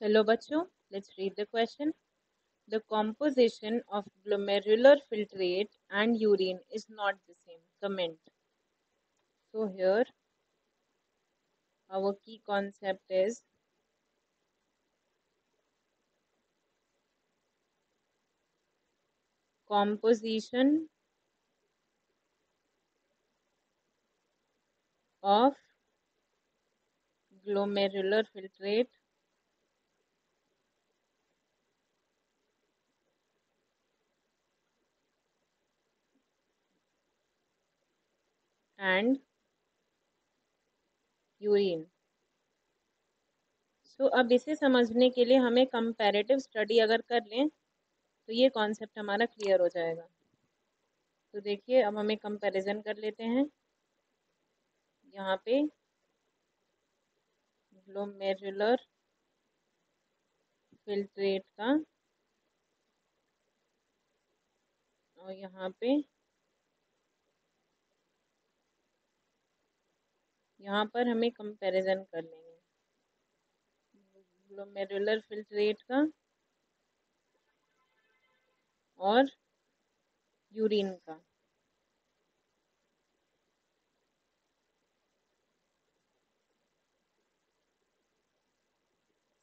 Hello बच्चों, let's read the question. The composition of glomerular filtrate and urine is not the same. Comment. So here our key concept is composition of glomerular filtrate and urine. So अब इसे समझने के लिए हमें comparative study अगर कर लें तो ये कॉन्सेप्ट हमारा क्लियर हो जाएगा। तो देखिए अब हमें कंपैरिजन कर लेते हैं। यहाँ पे ग्लोमेरुलर फिल्ट्रेट का और यहाँ पर हमें कंपैरिजन कर लेंगे ग्लोमेरुलर फिल्ट्रेट का और यूरिन का।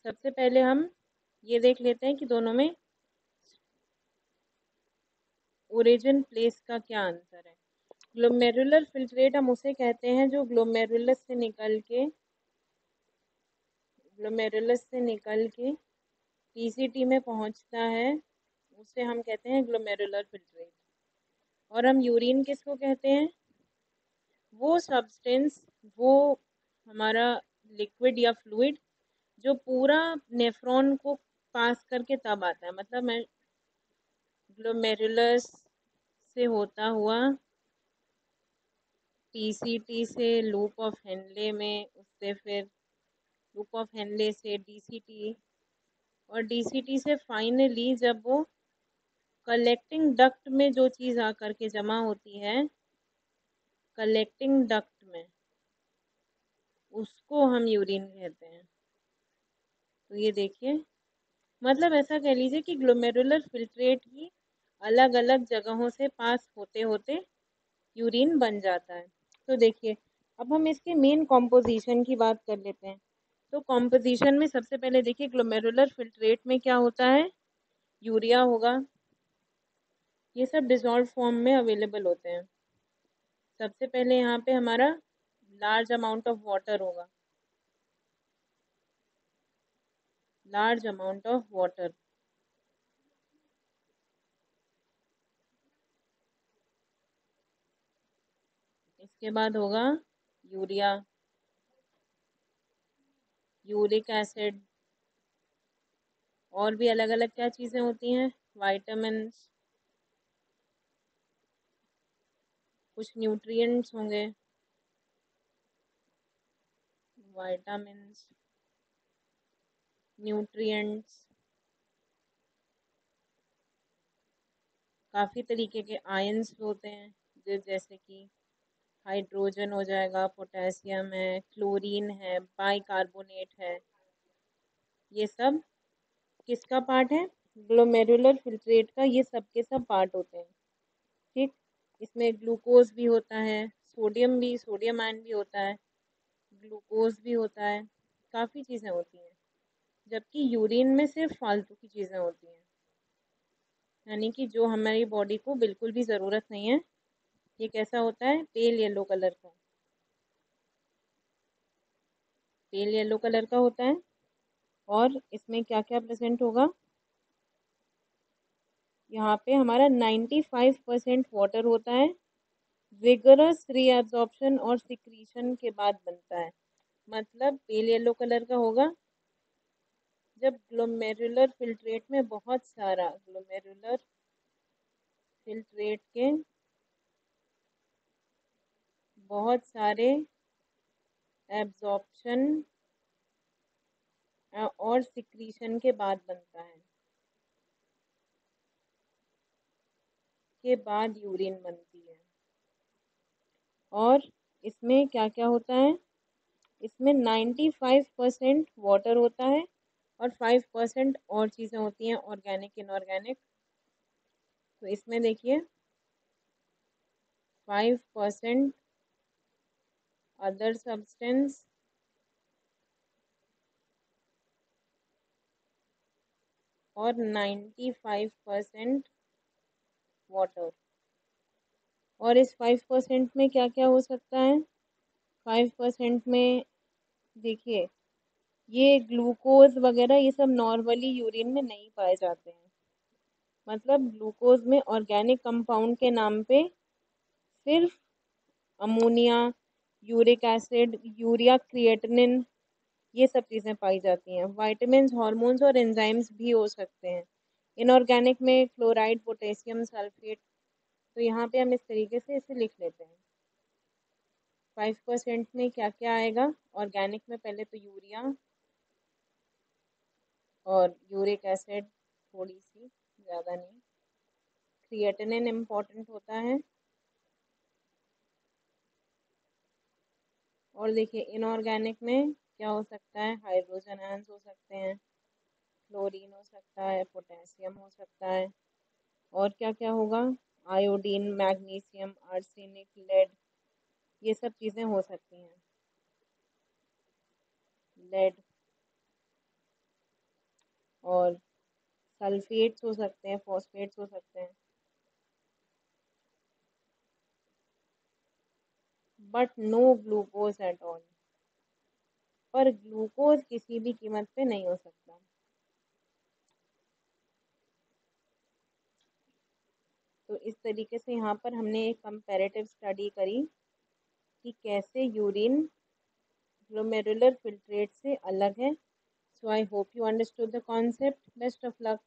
सबसे पहले हम ये देख लेते हैं कि दोनों में ओरिजिन प्लेस का क्या अंतर है। ग्लोमेरुलर फिल्ट्रेट हम उसे कहते हैं जो ग्लोमेरुलस से निकल के पीसीटी में पहुंचता है, उसे हम कहते हैं ग्लोमेरुलर फिल्ट्रेट। और हम यूरिन किसको कहते हैं? वो सब्सटेंस, वो हमारा लिक्विड या फ्लूइड जो पूरा नेफ्रॉन को पास करके तब आता है। मतलब मैं ग्लोमेरुलस से होता हुआ पीसीटी से लूप ऑफ हेनले में, उससे फिर लूप ऑफ हेनले से डीसीटी और डीसीटी से फाइनली जब वो कलेक्टिंग डक्ट में जो चीज़ आकर के जमा होती है कलेक्टिंग डक्ट में, उसको हम यूरिन कहते हैं। तो ये देखिए, मतलब ऐसा कह लीजिए कि ग्लोमेरुलर फिल्ट्रेट ही अलग अलग जगहों से पास होते होते यूरिन बन जाता है। तो देखिए अब हम इसके मेन कॉम्पोजिशन की बात कर लेते हैं। तो कॉम्पोजिशन में सबसे पहले देखिए ग्लोमेरुलर फिल्ट्रेट में क्या होता है, यूरिया होगा। ये सब डिसॉल्व फॉर्म में अवेलेबल होते हैं। सबसे पहले यहाँ पे हमारा लार्ज अमाउंट ऑफ वाटर होगा, लार्ज अमाउंट ऑफ वाटर। इसके बाद होगा यूरिया, यूरिक एसिड, और भी अलग अलग क्या चीज़ें होती हैं, वाइटामिन, कुछ न्यूट्रिएंट्स होंगे, वाइटामिन, न्यूट्रिएंट्स, काफ़ी तरीके के आयंस होते हैं जैसे कि हाइड्रोजन हो जाएगा, पोटेशियम है, क्लोरीन है, बाइकार्बोनेट है। ये सब किसका पार्ट है? ग्लोमेरुलर फिल्ट्रेट का। ये सब के सब पार्ट होते हैं। ठीक, इसमें ग्लूकोज भी होता है, सोडियम आयन भी होता है, ग्लूकोज भी होता है, काफ़ी चीज़ें होती हैं। जबकि यूरिन में सिर्फ फालतू की चीज़ें होती हैं, यानी कि जो हमारी बॉडी को बिल्कुल भी ज़रूरत नहीं है। ये कैसा होता है? पेल येलो कलर का, पेल येलो कलर का होता है। और इसमें क्या क्या प्रेजेंट होगा? यहाँ पे हमारा 95% वाटर होता है, विगरस रीअब्जॉर्प्शन और सिक्रीशन के बाद बनता है। मतलब पेल येलो कलर का होगा जब ग्लोमेरुलर फिल्ट्रेट में बहुत सारा ग्लोमेरुलर फिल्ट्रेट के बहुत सारे एब्जॉर्प्शन और सिक्रीशन के बाद बनता है, के बाद यूरिन बनती है। और इसमें क्या क्या होता है? इसमें 95% वाटर होता है, और 5% और चीज़ें होती हैं ऑर्गेनिक इनऑर्गेनिक। तो इसमें देखिए 5% अदर सब्सटेंस और 95% वाटर। और इस 5% में क्या क्या हो सकता है? 5% में देखिए ये ग्लूकोज वगैरह ये सब नॉर्मली यूरिन में नहीं पाए जाते हैं। मतलब ग्लूकोज में ऑर्गेनिक कंपाउंड के नाम पे सिर्फ ammonia, uric acid, urea, creatinine ये सब चीज़ें पाई जाती हैं। विटामिन्स, हार्मोन्स और एंजाइम्स भी हो सकते हैं। इनऑर्गेनिक में क्लोराइड, पोटेशियम सल्फेट। तो यहाँ पे हम इस तरीके से इसे लिख लेते हैं। 5% में क्या क्या आएगा? ऑर्गेनिक में पहले तो यूरिया और यूरिक एसिड, थोड़ी सी, ज़्यादा नहीं। क्रिएटिनिन इम्पोर्टेंट होता है। और देखिए इनऑर्गेनिक में क्या हो सकता है? हाइड्रोजन आयंस हो सकते हैं, क्लोरीन हो सकता है, पोटेशियम हो सकता है। और क्या क्या होगा? आयोडीन, मैग्नीशियम, आर्सेनिक, लेड, ये सब चीज़ें हो सकती हैं। लेड और सल्फेट्स हो सकते हैं, फॉस्फेट्स हो सकते हैं। But no glucose at all. पर ग्लूकोज किसी भी कीमत पे नहीं हो सकता। तो इस तरीके से यहाँ पर हमने एक कंपैरेटिव स्टडी करी कि कैसे यूरिन ग्लोमेरुलर फिल्ट्रेट से अलग है। So I hope you understood the concept. Best of luck.